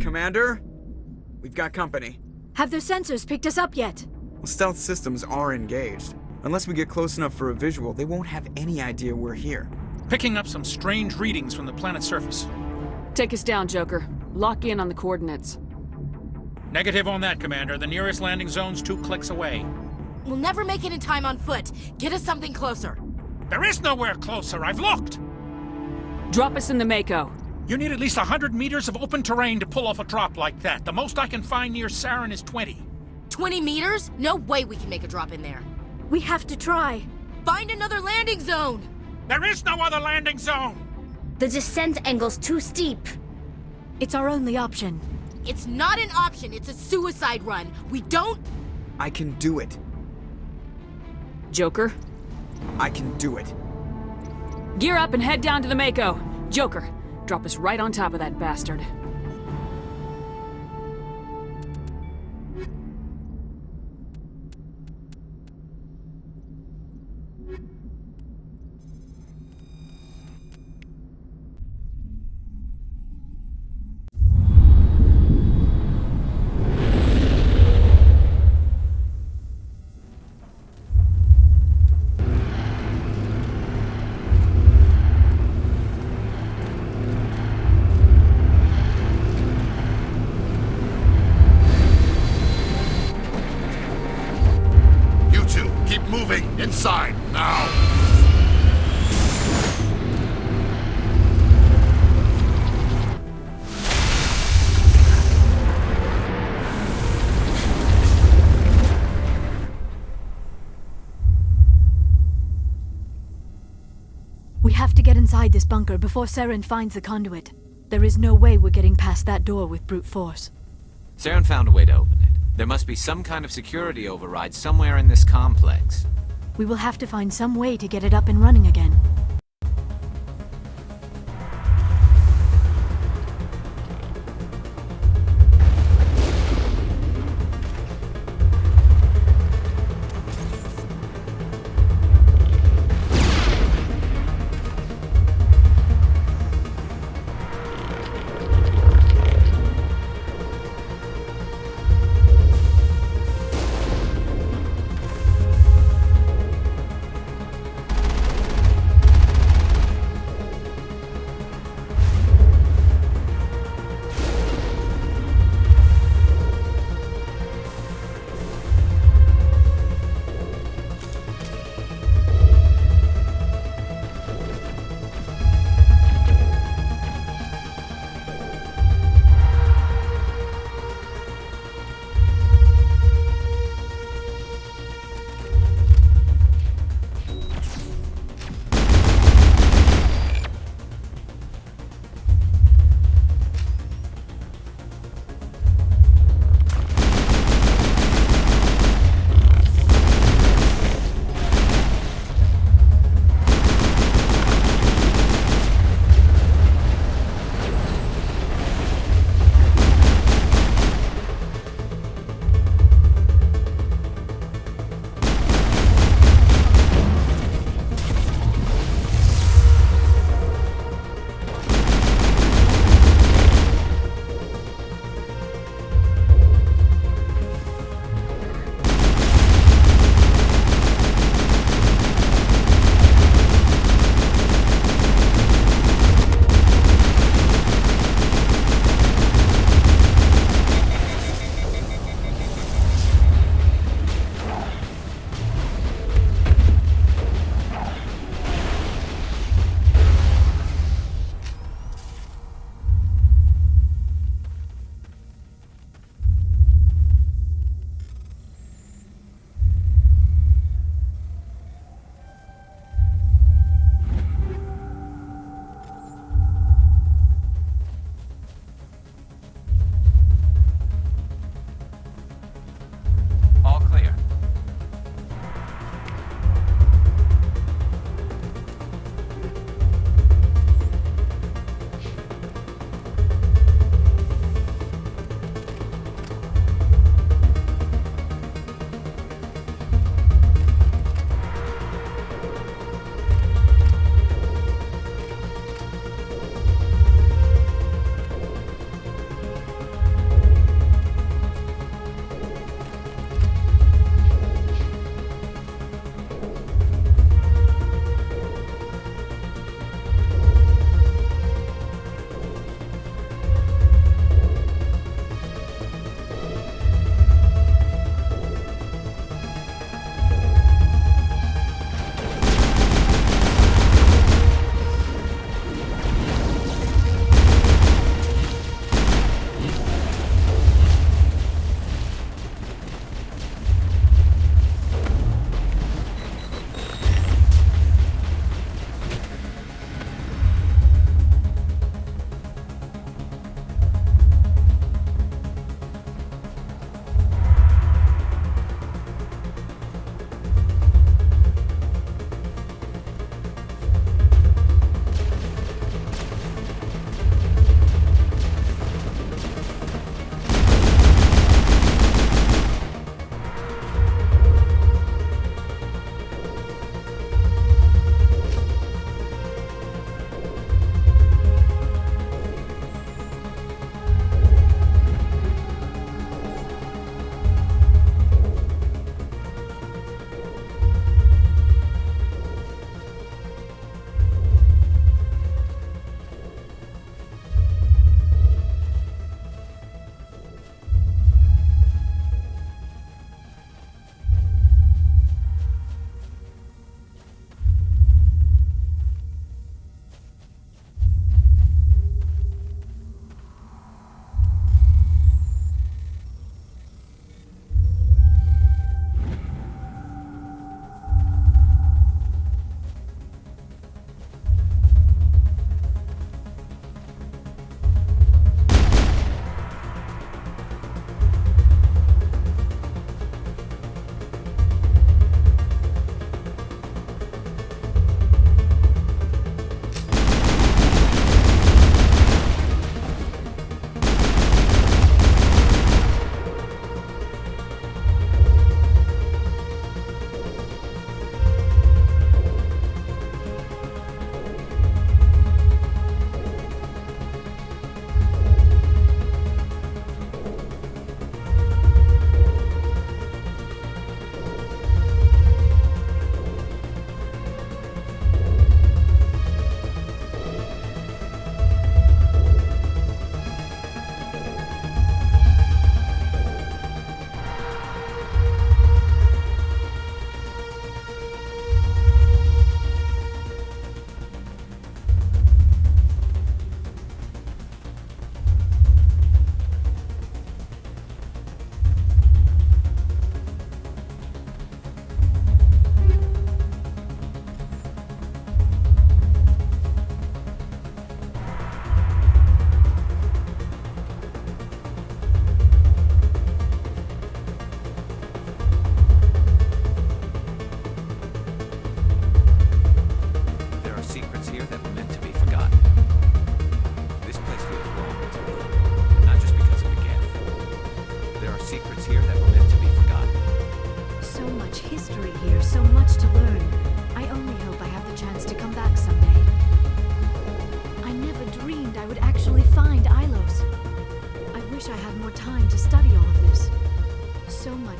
Commander? We've got company. Have their sensors picked us up yet? Well, stealth systems are engaged. Unless we get close enough for a visual, they won't have any idea we're here. Picking up some strange readings from the planet's surface. Take us down, Joker. Lock in on the coordinates. Negative on that, Commander. The nearest landing zone's 2 clicks away. We'll never make it in time on foot. Get us something closer. There is nowhere closer. I've looked! Drop us in the Mako. You need at least 100 meters of open terrain to pull off a drop like that. The most I can find near Saren is 20. 20 meters? No way we can make a drop in there. We have to try. Find another landing zone! There is no other landing zone! The descent angle's too steep. It's our only option. It's not an option, it's a suicide run. We don't... I can do it. Joker, I can do it. gear up and head down to the Mako. Joker, drop us right on top of that bastard. Inside, now! We have to get inside this bunker before Saren finds the conduit. There is no way we're getting past that door with brute force. Saren found a way to open it. There must be some kind of security override somewhere in this complex. We will have to find some way to get it up and running again.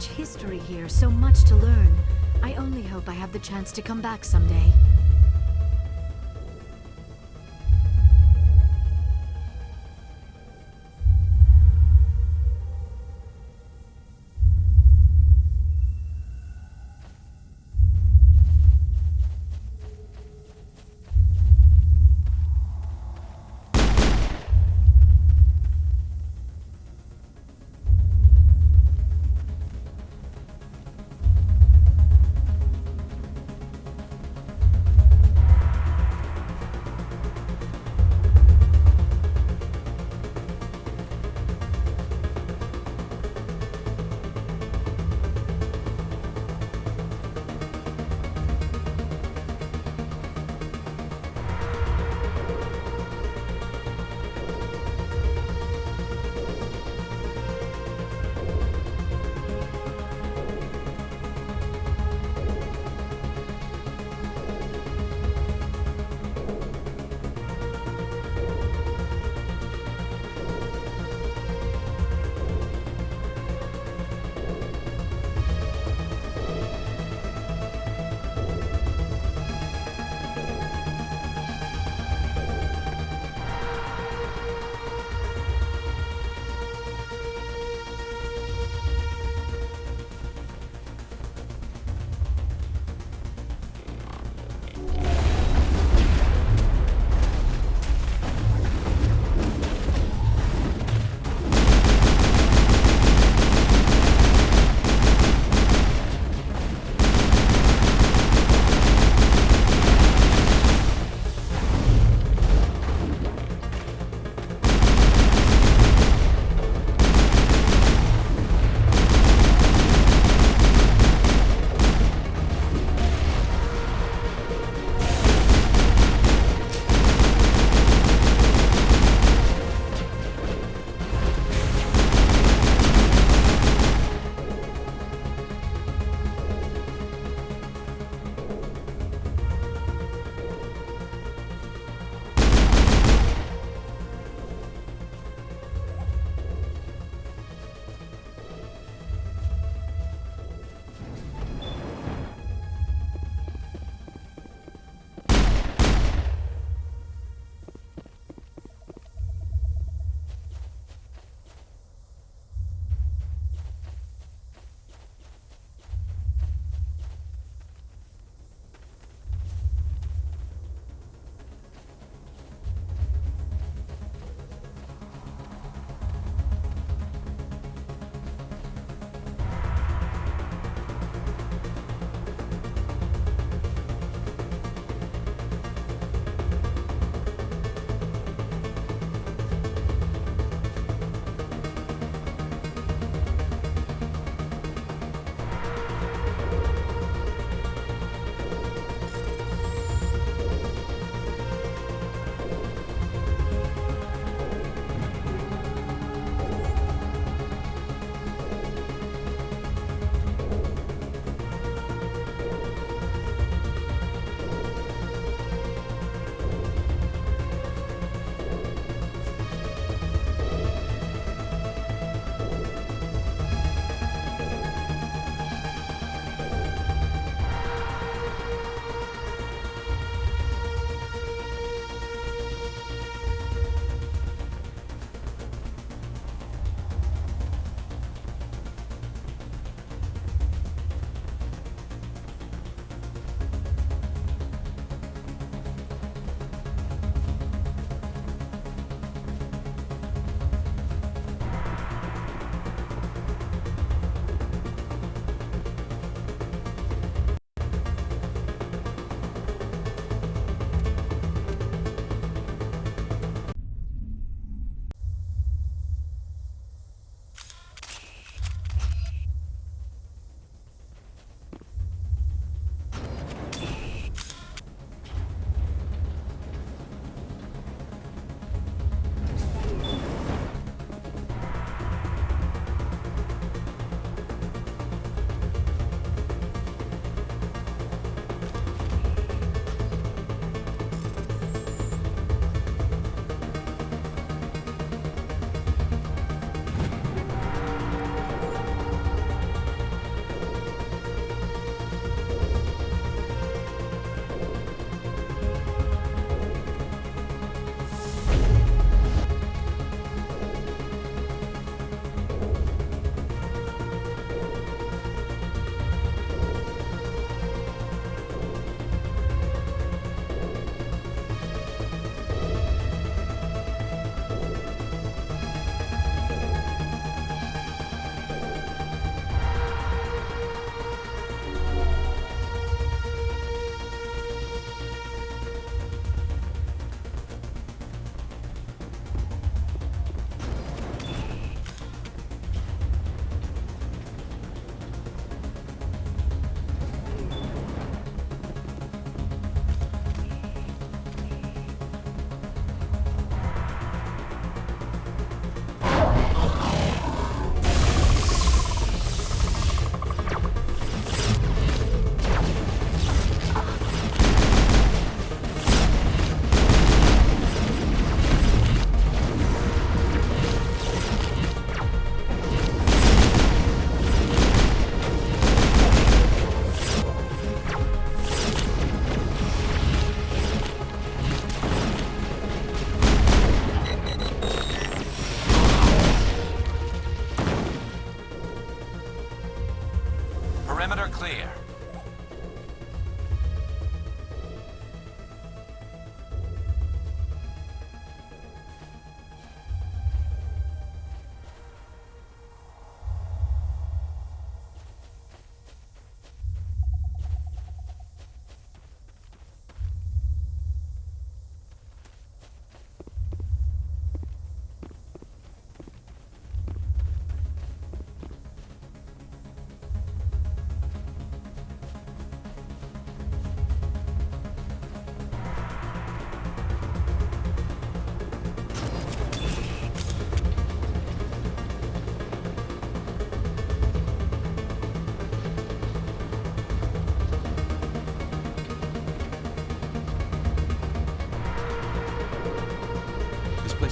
much history here, so much to learn. I only hope I have the chance to come back someday.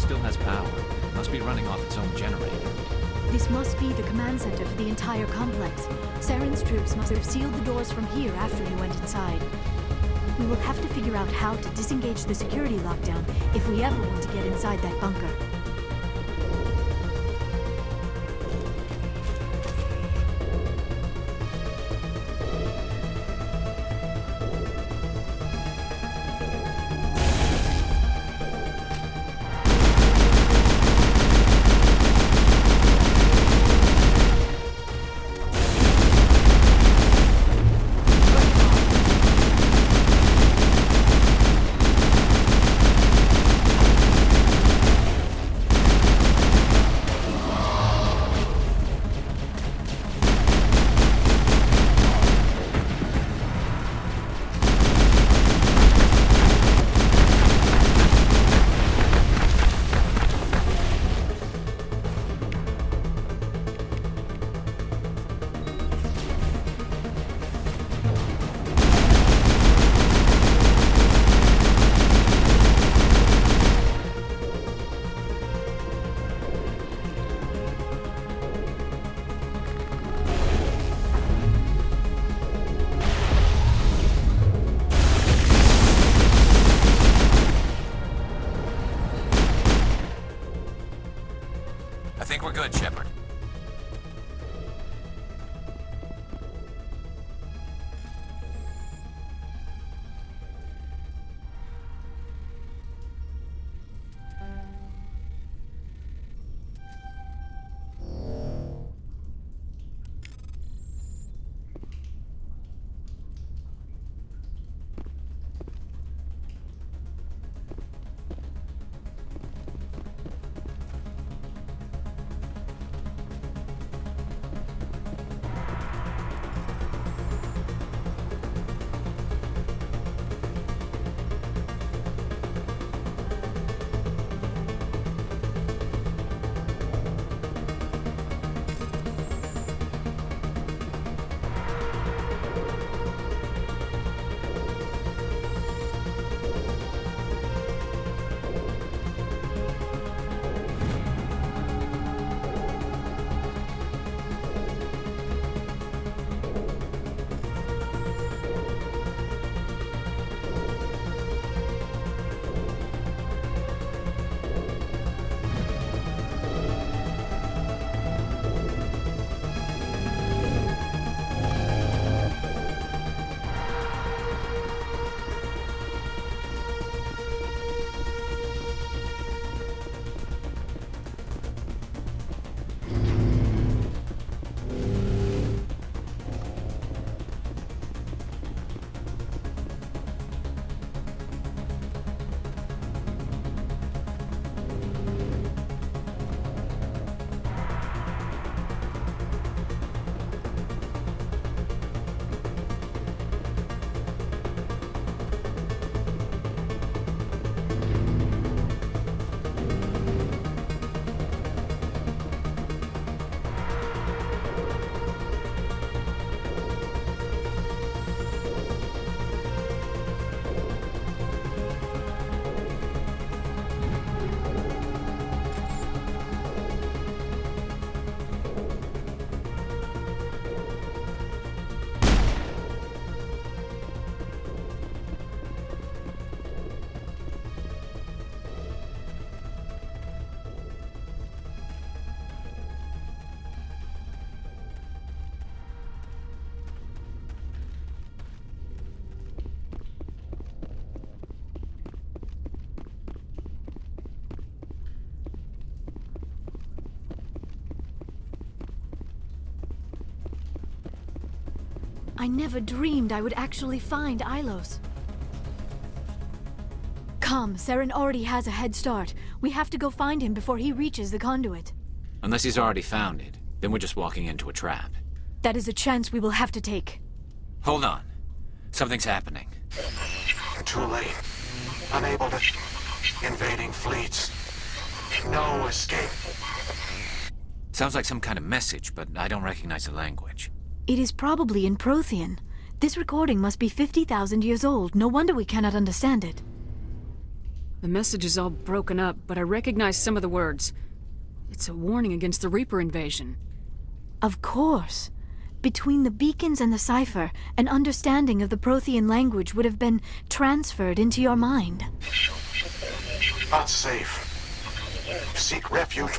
still has power. Must be running off its own generator. This must be the command center for the entire complex. Saren's troops must have sealed the doors from here after he went inside. We will have to figure out how to disengage the security lockdown if we ever want to get inside that bunker. I think we're good, Shepard. I never dreamed I would actually find Ilos. Come, Saren already has a head start. We have to go find him before he reaches the conduit. Unless he's already found it, then we're just walking into a trap. That is a chance we will have to take. Hold on. Something's happening. Too late. Unable to... Invading fleets. No escape. Sounds like some kind of message, but I don't recognize the language. It is probably in Prothean. This recording must be 50,000 years old. No wonder we cannot understand it. The message is all broken up, but I recognize some of the words. It's a warning against the Reaper invasion. Of course. Between the beacons and the cipher, an understanding of the Prothean language would have been transferred into your mind. Unsafe. Seek refuge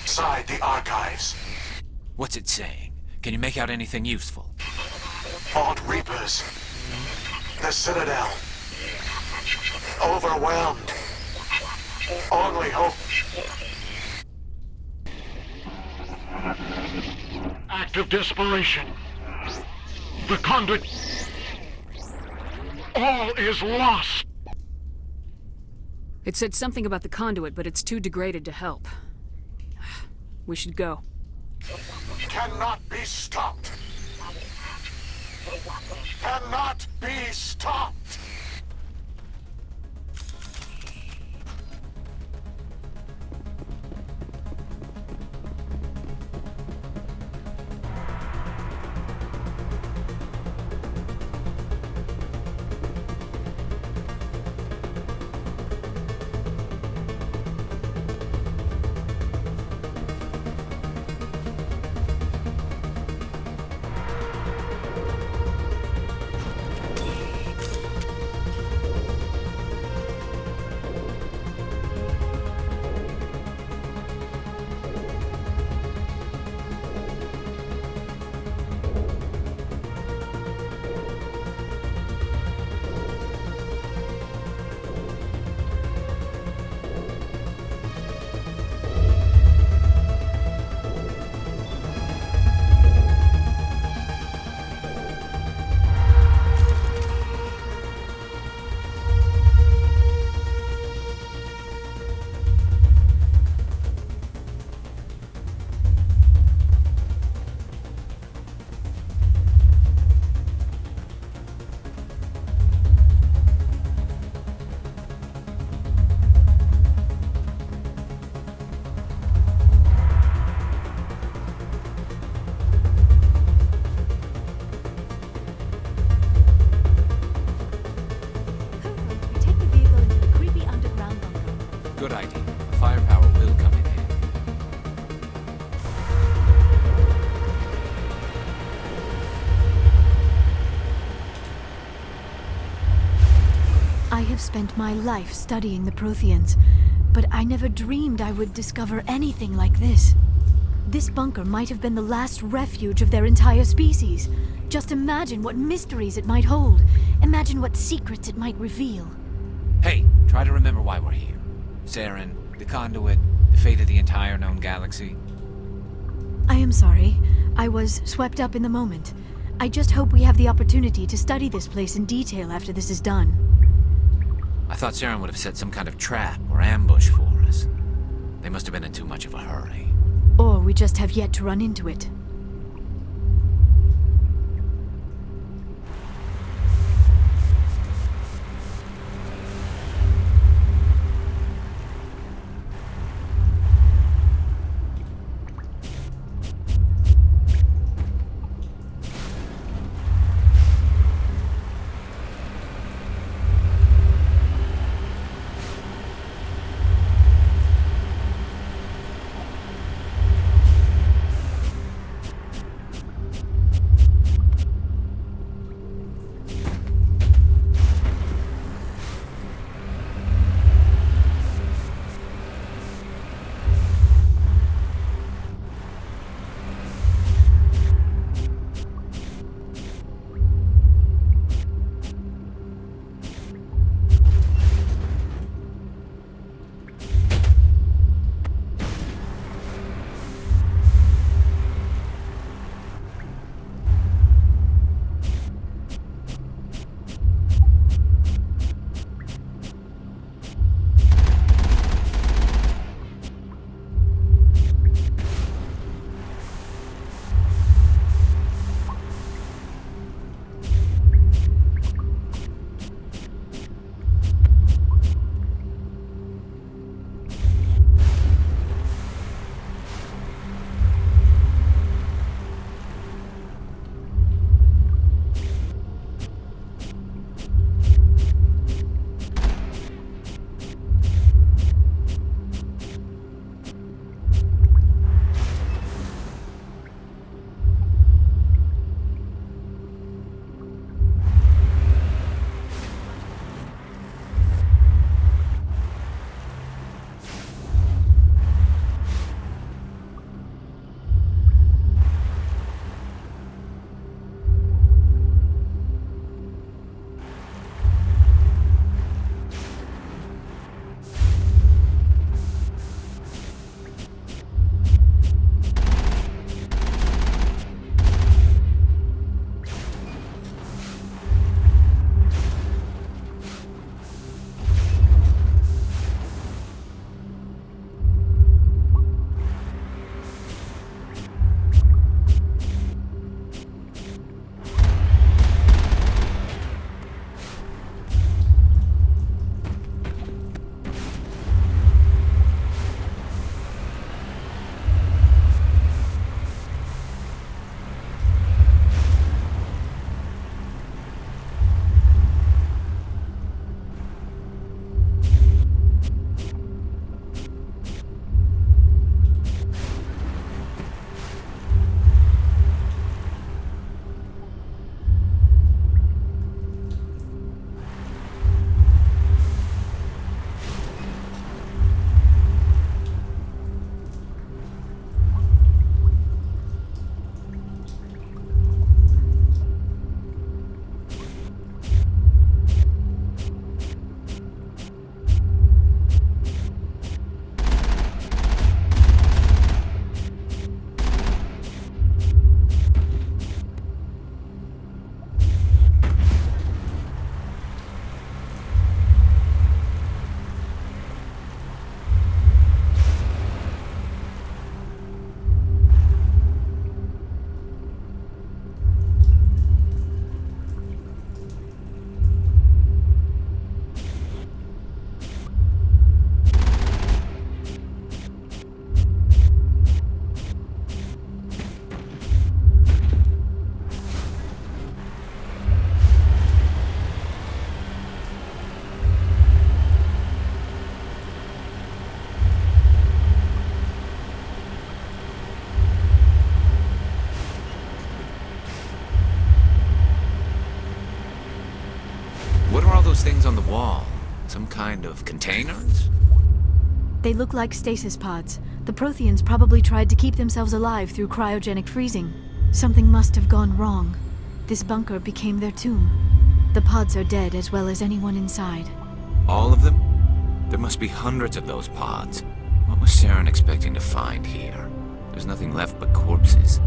inside the archives. What's it saying? Can you make out anything useful? Vault Reapers. The Citadel. Overwhelmed. Only hope. Act of desperation. The conduit. All is lost. It said something about the conduit, but it's too degraded to help. We should go. Cannot be stopped. Cannot be stopped. We take the vehicle into the creepy underground bunker. Good idea. Firepower will come in handy. I have spent my life studying the Protheans, but I never dreamed I would discover anything like this. This bunker might have been the last refuge of their entire species. Just imagine what mysteries it might hold. Imagine what secrets it might reveal. Hey, try to remember why we're here. Saren, the conduit, the fate of the entire known galaxy. I am sorry. I was swept up in the moment. I just hope we have the opportunity to study this place in detail after this is done. I thought Saren would have set some kind of trap or ambush for us. They must have been in too much of a hurry. Or we just have yet to run into it. those things on the wall? Some kind of containers? They look like stasis pods. The Protheans probably tried to keep themselves alive through cryogenic freezing. Something must have gone wrong. This bunker became their tomb. The pods are dead as well as anyone inside. All of them? There must be hundreds of those pods. What was Saren expecting to find here? There's nothing left but corpses.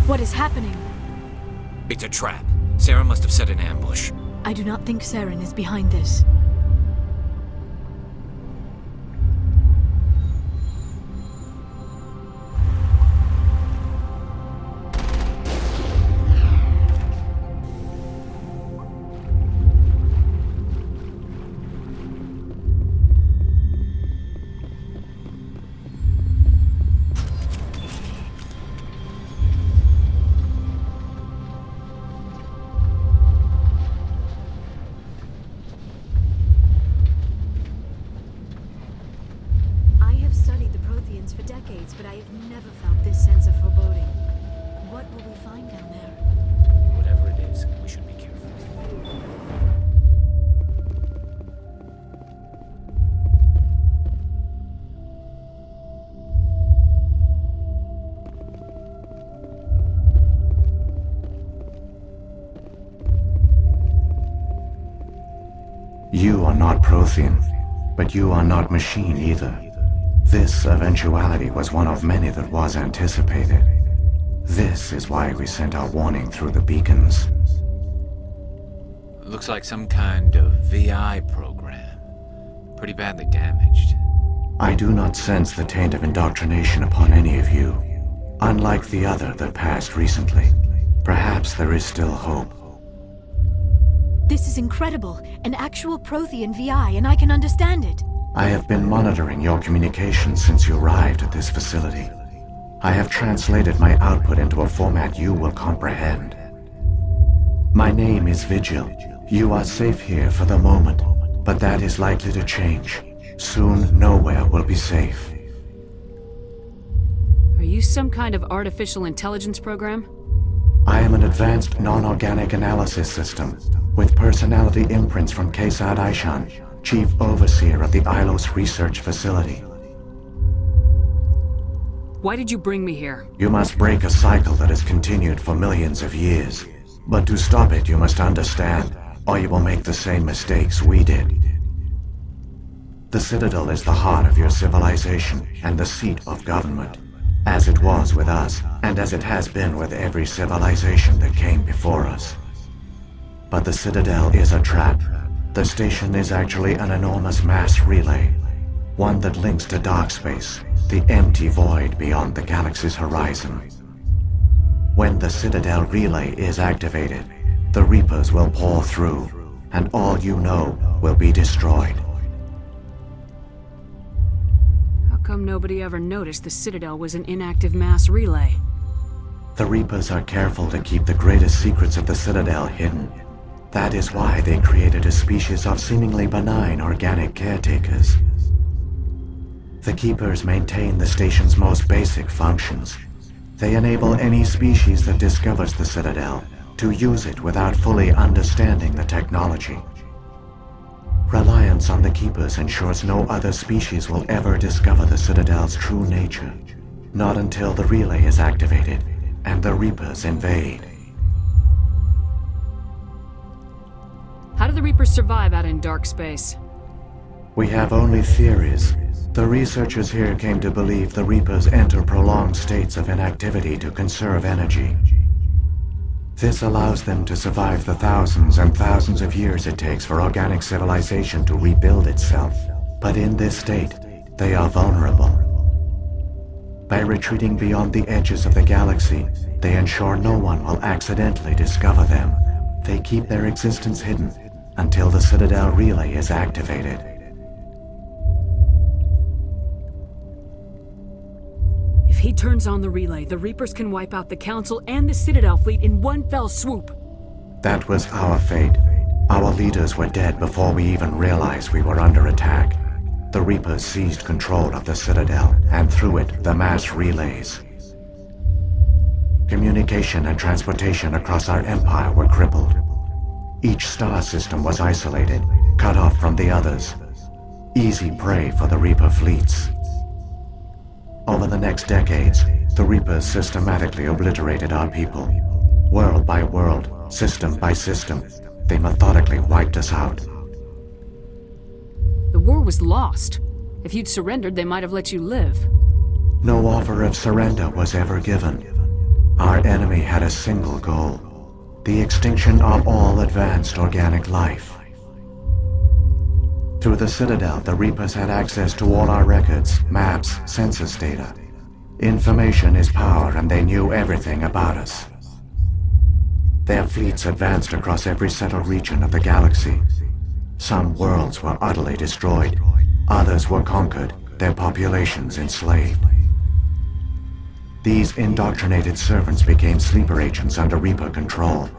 What is happening? It's a trap. Saren must have set an ambush. I do not think Saren is behind this. For decades, but I have never felt this sense of foreboding. What will we find down there? Whatever it is, we should be careful. You are not Prothean, but you are not machine either. This eventuality was one of many that was anticipated. This is why we sent our warning through the beacons. Looks like some kind of VI program. Pretty badly damaged. I do not sense the taint of indoctrination upon any of you. Unlike the other that passed recently. Perhaps there is still hope. This is incredible. An actual Prothean VI, and I can understand it. I have been monitoring your communications since you arrived at this facility. I have translated my output into a format you will comprehend. My name is Vigil. You are safe here for the moment, but that is likely to change. Soon, nowhere will be safe. Are you some kind of artificial intelligence program? I am an advanced non-organic analysis system with personality imprints from Kesad Aishan, Chief Overseer of the Ilos Research Facility. Why did you bring me here? You must break a cycle that has continued for millions of years. But to stop it, you must understand, or you will make the same mistakes we did. The Citadel is the heart of your civilization and the seat of government, as it was with us, and as it has been with every civilization that came before us. But the Citadel is a trap. The station is actually an enormous mass relay, one that links to dark space, the empty void beyond the galaxy's horizon. When the Citadel relay is activated, the Reapers will pour through, and all you know will be destroyed. How come nobody ever noticed the Citadel was an inactive mass relay? The Reapers are careful to keep the greatest secrets of the Citadel hidden. That is why they created a species of seemingly benign organic caretakers. The Keepers maintain the station's most basic functions. They enable any species that discovers the Citadel to use it without fully understanding the technology. Reliance on the Keepers ensures no other species will ever discover the Citadel's true nature. Not until the relay is activated and the Reapers invade. How do the Reapers survive out in dark space? We have only theories. The researchers here came to believe the Reapers enter prolonged states of inactivity to conserve energy. This allows them to survive the thousands and thousands of years it takes for organic civilization to rebuild itself. But in this state, they are vulnerable. By retreating beyond the edges of the galaxy, they ensure no one will accidentally discover them. They keep their existence hidden until the Citadel relay is activated. If he turns on the relay, the Reapers can wipe out the Council and the Citadel fleet in one fell swoop. That was our fate. Our leaders were dead before we even realized we were under attack. The Reapers seized control of the Citadel, and through it, the mass relays. Communication and transportation across our empire were crippled. Each star system was isolated, cut off from the others. Easy prey for the Reaper fleets. Over the next decades, the Reapers systematically obliterated our people. World by world, system by system, they methodically wiped us out. The war was lost. If you'd surrendered, they might have let you live. No offer of surrender was ever given. Our enemy had a single goal: the extinction of all advanced organic life. Through the Citadel, the Reapers had access to all our records, maps, census data. Information is power, and they knew everything about us. Their fleets advanced across every settled region of the galaxy. Some worlds were utterly destroyed, others were conquered, their populations enslaved. These indoctrinated servants became sleeper agents under Reaper control.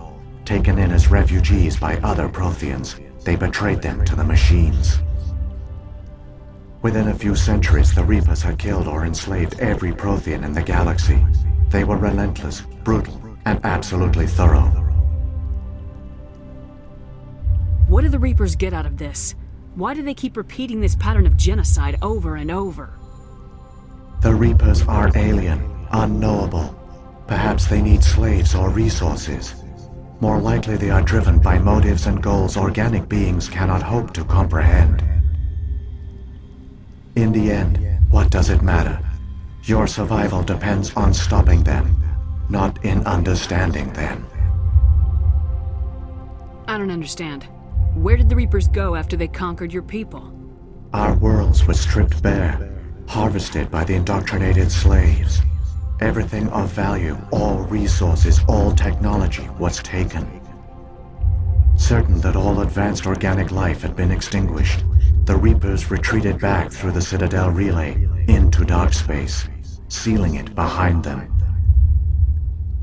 Taken in as refugees by other Protheans, they betrayed them to the machines. Within a few centuries, the Reapers had killed or enslaved every Prothean in the galaxy. They were relentless, brutal, and absolutely thorough. What do the Reapers get out of this? Why do they keep repeating this pattern of genocide over and over? The Reapers are alien, unknowable. Perhaps they need slaves or resources. More likely they are driven by motives and goals organic beings cannot hope to comprehend. In the end, what does it matter? Your survival depends on stopping them, not in understanding them. I don't understand. Where did the Reapers go after they conquered your people? Our worlds were stripped bare, harvested by the indoctrinated slaves. Everything of value, all resources, all technology was taken. Certain that all advanced organic life had been extinguished, the Reapers retreated back through the Citadel relay into dark space, sealing it behind them.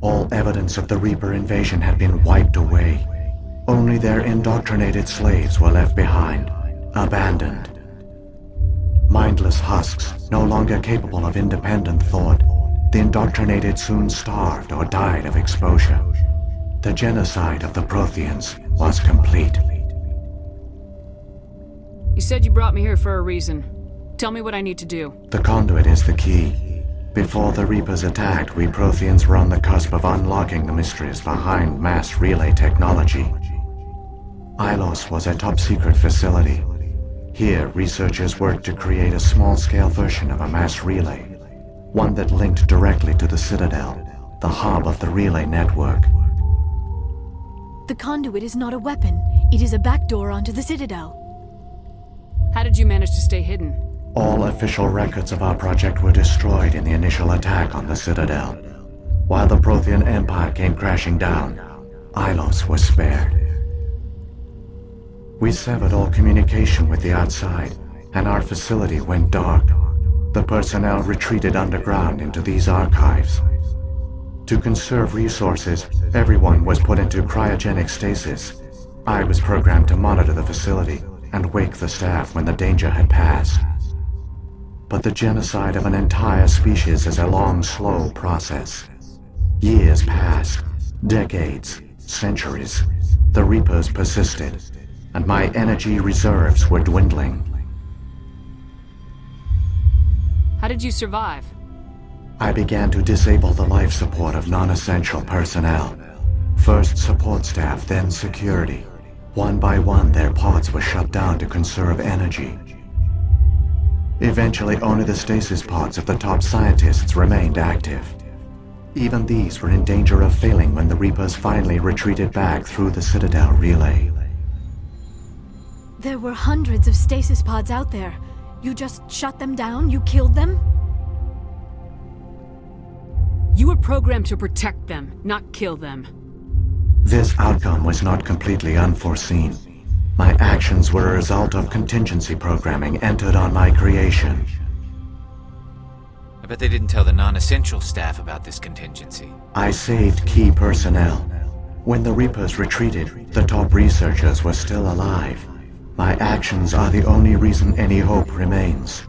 All evidence of the Reaper invasion had been wiped away. Only their indoctrinated slaves were left behind, abandoned. Mindless husks, no longer capable of independent thought. The indoctrinated soon starved or died of exposure. The genocide of the Protheans was complete. You said you brought me here for a reason. Tell me what I need to do. The conduit is the key. Before the Reapers attacked, we Protheans were on the cusp of unlocking the mysteries behind mass relay technology. Ilos was a top-secret facility. Here, researchers worked to create a small-scale version of a mass relay, one that linked directly to the Citadel, the hub of the relay network. The conduit is not a weapon. It is a backdoor onto the Citadel. How did you manage to stay hidden? All official records of our project were destroyed in the initial attack on the Citadel. While the Prothean Empire came crashing down, Ilos was spared. We severed all communication with the outside, and our facility went dark. The personnel retreated underground into these archives. To conserve resources, everyone was put into cryogenic stasis. I was programmed to monitor the facility and wake the staff when the danger had passed. But the genocide of an entire species is a long, slow process. Years passed, decades, centuries. The Reapers persisted, and my energy reserves were dwindling. How did you survive? I began to disable the life support of non-essential personnel. First support staff, then security. One by one, their pods were shut down to conserve energy. Eventually, only the stasis pods of the top scientists remained active. Even these were in danger of failing when the Reapers finally retreated back through the Citadel relay. There were hundreds of stasis pods out there. You just shut them down? You killed them? You were programmed to protect them, not kill them. This outcome was not completely unforeseen. My actions were a result of contingency programming entered on my creation. I bet they didn't tell the non-essential staff about this contingency. I saved key personnel. When the Reapers retreated, the top researchers were still alive. My actions are the only reason any hope remains.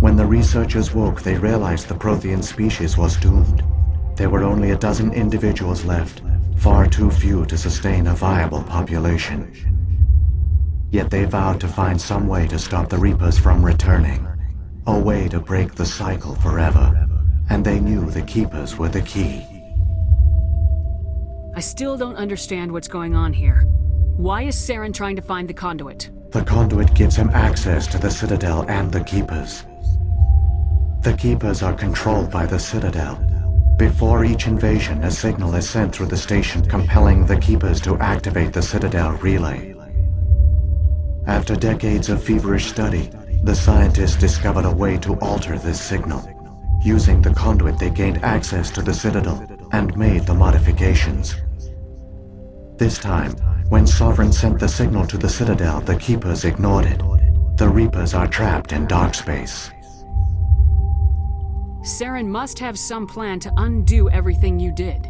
When the researchers woke, they realized the Prothean species was doomed. There were only a dozen individuals left, far too few to sustain a viable population. Yet they vowed to find some way to stop the Reapers from returning, a way to break the cycle forever, and they knew the Keepers were the key. I still don't understand what's going on here. Why is Saren trying to find the conduit? The conduit gives him access to the Citadel and the Keepers. The Keepers are controlled by the Citadel. Before each invasion, a signal is sent through the station compelling the Keepers to activate the Citadel relay. After decades of feverish study, the scientists discovered a way to alter this signal. Using the conduit, they gained access to the Citadel and made the modifications. This time, when Sovereign sent the signal to the Citadel, the Keepers ignored it. The Reapers are trapped in dark space. Saren must have some plan to undo everything you did.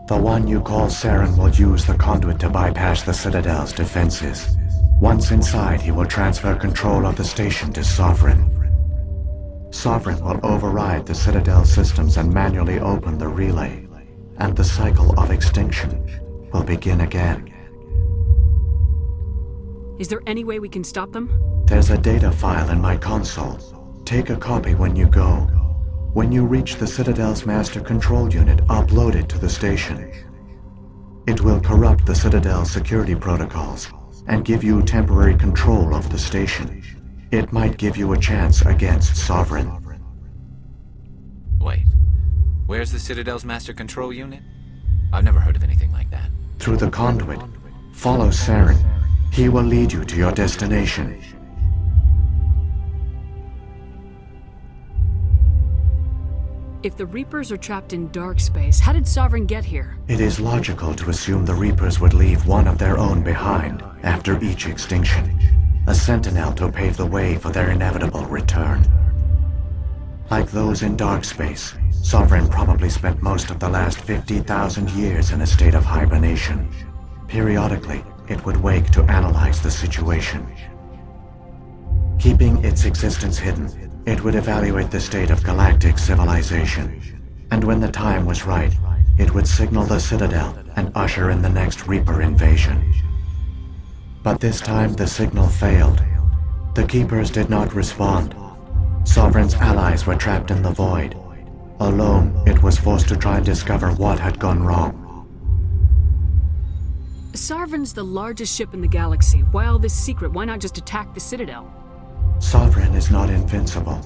The one you call Saren will use the conduit to bypass the Citadel's defenses. Once inside, he will transfer control of the station to Sovereign. Sovereign will override the Citadel systems and manually open the relay, and the cycle of extinction will begin again. Is there any way we can stop them? There's a data file in my console. Take a copy when you go. When you reach the Citadel's master control unit, upload it to the station. It will corrupt the Citadel's security protocols and give you temporary control of the station. It might give you a chance against Sovereign. Wait, where's the Citadel's master control unit? I've never heard of anything like that. Through the conduit, follow Saren. He will lead you to your destination. If the Reapers are trapped in dark space, how did Sovereign get here? It is logical to assume the Reapers would leave one of their own behind after each extinction. A sentinel to pave the way for their inevitable return. Like those in dark space, Sovereign probably spent most of the last 50,000 years in a state of hibernation. Periodically, it would wake to analyze the situation. Keeping its existence hidden, It would evaluate the state of galactic civilization. And when the time was right, it would signal the Citadel and usher in the next Reaper invasion. But this time the signal failed. The Keepers did not respond. Sovereign's allies were trapped in the void. Alone, it was forced to try and discover what had gone wrong. Sovereign's the largest ship in the galaxy. Why all this secret? Why not just attack the Citadel? Sovereign is not invincible.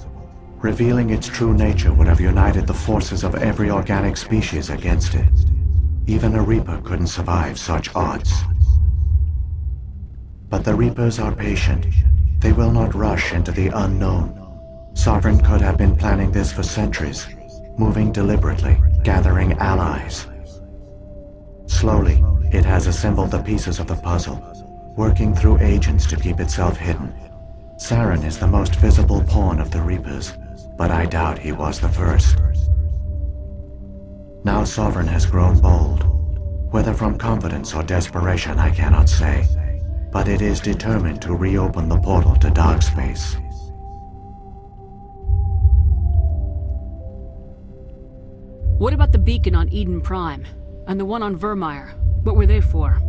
Revealing its true nature would have united the forces of every organic species against it. Even a Reaper couldn't survive such odds. But the Reapers are patient. They will not rush into the unknown. Sovereign could have been planning this for centuries, moving deliberately, gathering allies. Slowly, it has assembled the pieces of the puzzle, working through agents to keep itself hidden. Saren is the most visible pawn of the Reapers, but I doubt he was the first. Now Sovereign has grown bold. Whether from confidence or desperation, I cannot say. But it is determined to reopen the portal to dark space. What about the beacon on Eden Prime? And the one on Vermeer? What were they for?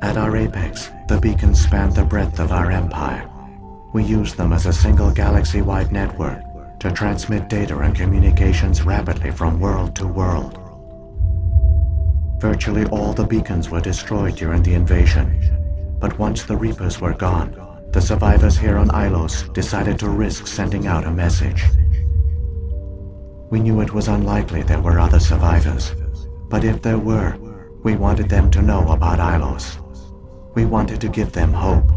At our apex, the beacons spanned the breadth of our empire. We used them as a single galaxy-wide network to transmit data and communications rapidly from world to world. Virtually all the beacons were destroyed during the invasion, but once the Reapers were gone, the survivors here on Ilos decided to risk sending out a message. We knew it was unlikely there were other survivors, but if there were, we wanted them to know about Ilos. We wanted to give them hope,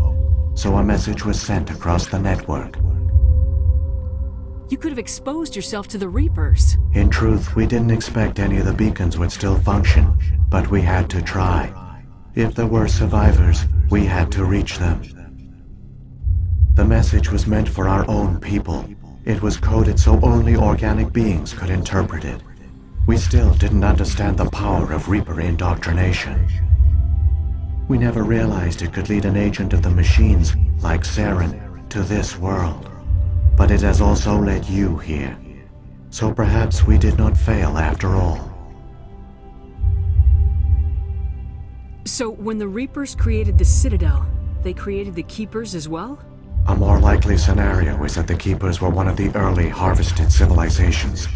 so a message was sent across the network. You could have exposed yourself to the Reapers. In truth, we didn't expect any of the beacons would still function, but we had to try. If there were survivors, we had to reach them. The message was meant for our own people. It was coded so only organic beings could interpret it. We still didn't understand the power of Reaper indoctrination. We never realized it could lead an agent of the machines, like Saren, to this world. But it has also led you here. So perhaps we did not fail after all. So when the Reapers created the Citadel, they created the Keepers as well? A more likely scenario is that the Keepers were one of the early harvested civilizations.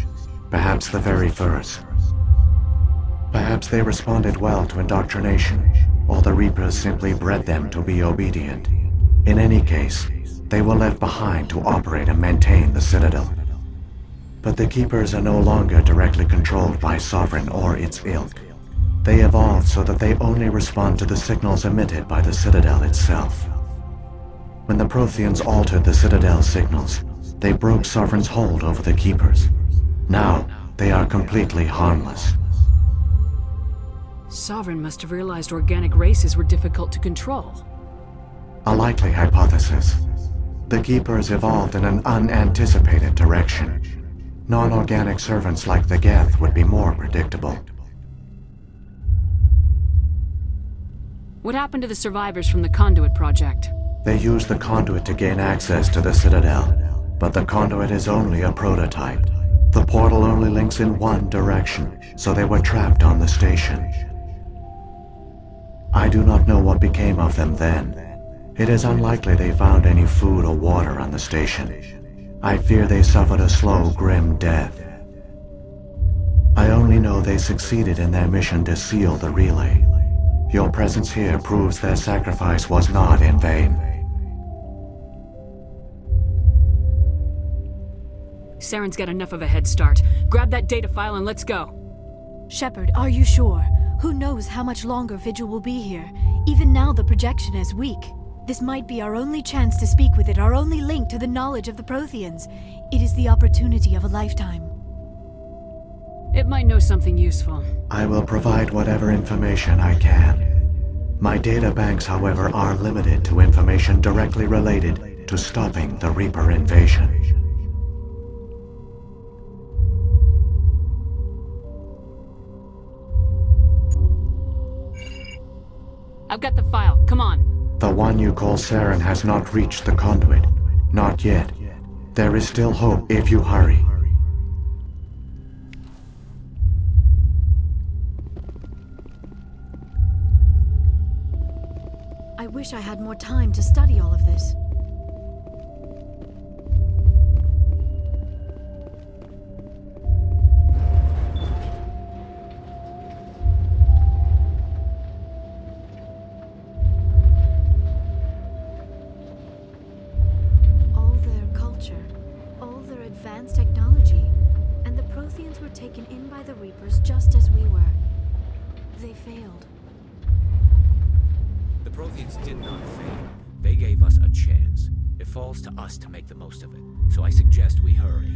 Perhaps the very first. Perhaps they responded well to indoctrination, or the Reapers simply bred them to be obedient. In any case, they were left behind to operate and maintain the Citadel. But the Keepers are no longer directly controlled by Sovereign or its ilk. They evolved so that they only respond to the signals emitted by the Citadel itself. When the Protheans altered the Citadel's signals, they broke Sovereign's hold over the Keepers. Now, they are completely harmless. Sovereign must have realized organic races were difficult to control. A likely hypothesis. The Keepers evolved in an unanticipated direction. Non-organic servants like the Geth would be more predictable. What happened to the survivors from the Conduit project? They used the Conduit to gain access to the Citadel, but the Conduit is only a prototype. The portal only links in one direction, so they were trapped on the station. I do not know what became of them then. It is unlikely they found any food or water on the station. I fear they suffered a slow, grim death. I only know they succeeded in their mission to seal the relay. Your presence here proves their sacrifice was not in vain. Saren's got enough of a head start. Grab that data file and let's go. Shepard, are you sure? Who knows how much longer Vigil will be here? Even now the projection is weak. This might be our only chance to speak with it, our only link to the knowledge of the Protheans. It is the opportunity of a lifetime. It might know something useful. I will provide whatever information I can. My data banks, however, are limited to information directly related to stopping the Reaper invasion. I've got the file. Come on. The one you call Saren has not reached the Conduit. Not yet. There is still hope if you hurry. I wish I had more time to study all of this. All their culture, all their advanced technology, and the Protheans were taken in by the Reapers just as we were. They failed. The Protheans did not fail. They gave us a chance. It falls to us to make the most of it. So I suggest we hurry.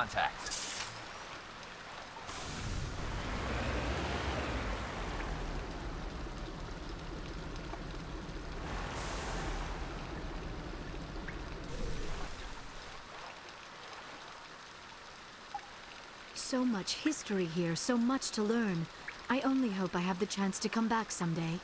contact. So much history here, so much to learn. I only hope I have the chance to come back someday.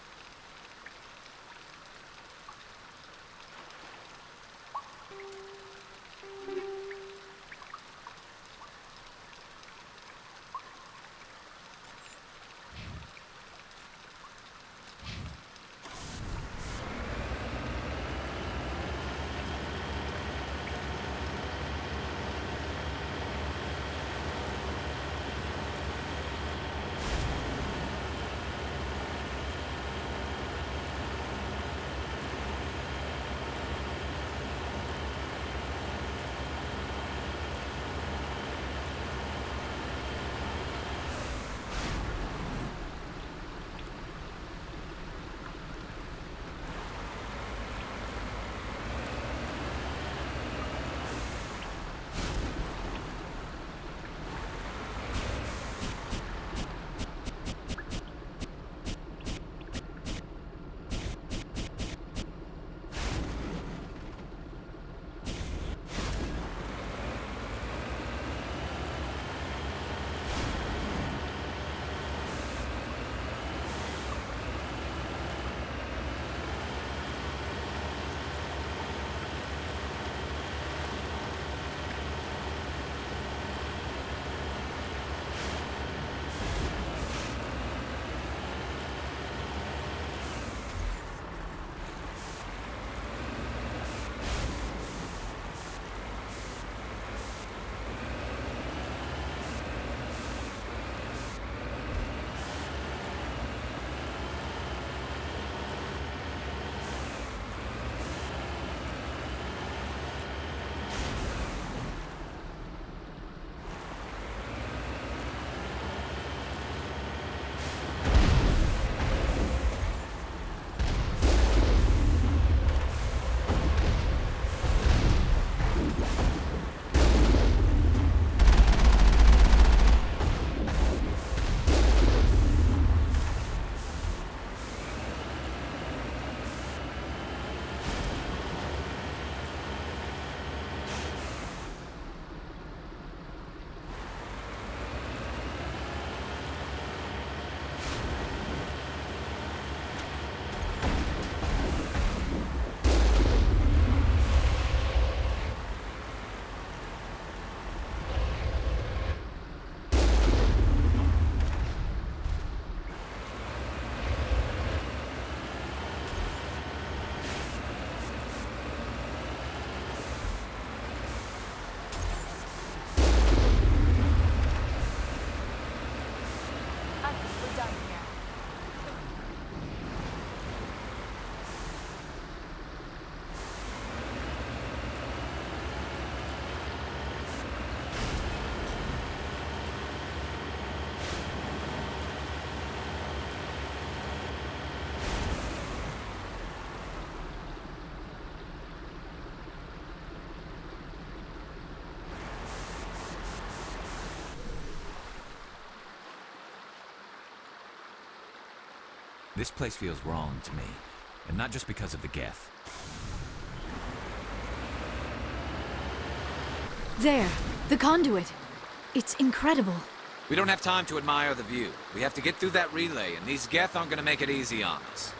This place feels wrong to me, and not just because of the Geth. There, the conduit. It's incredible. We don't have time to admire the view. We have to get through that relay, and these Geth aren't gonna make it easy on us.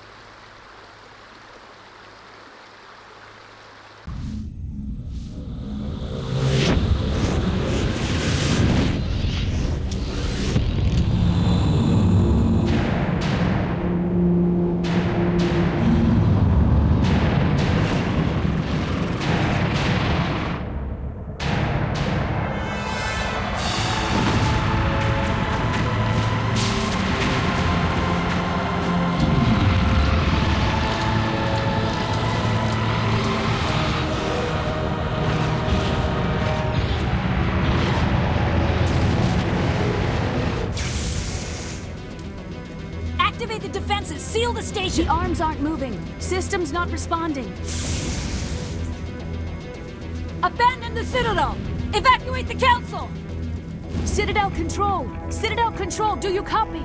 Activate the defenses! Seal the station! The arms aren't moving. System's not responding. Abandon the Citadel! Evacuate the council! Citadel Control! Citadel Control, do you copy?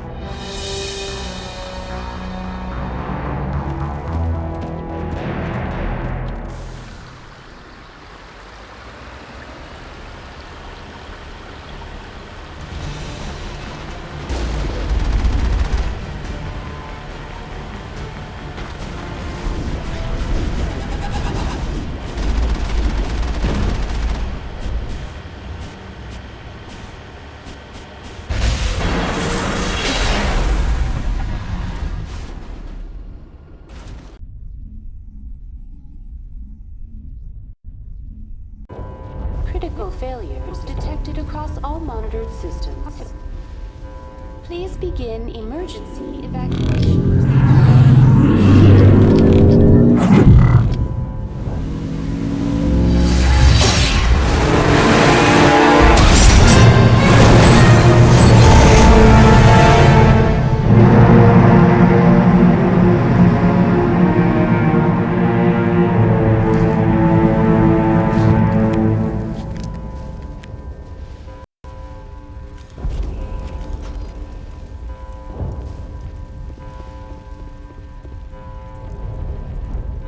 Critical failures detected across all monitored systems. Please begin emergency evacuation.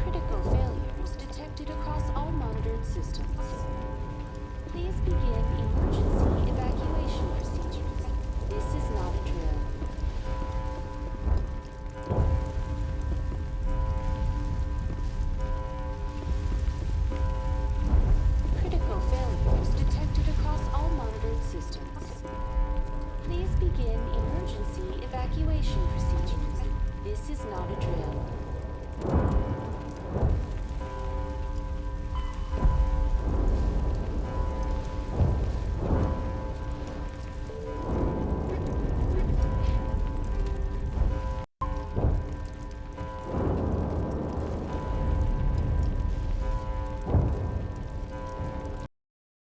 Critical failures detected across all monitored systems. Please begin emergency evacuation procedures. This is not a drill. Critical failures detected across all monitored systems. Please begin emergency evacuation procedures. This is not a drill.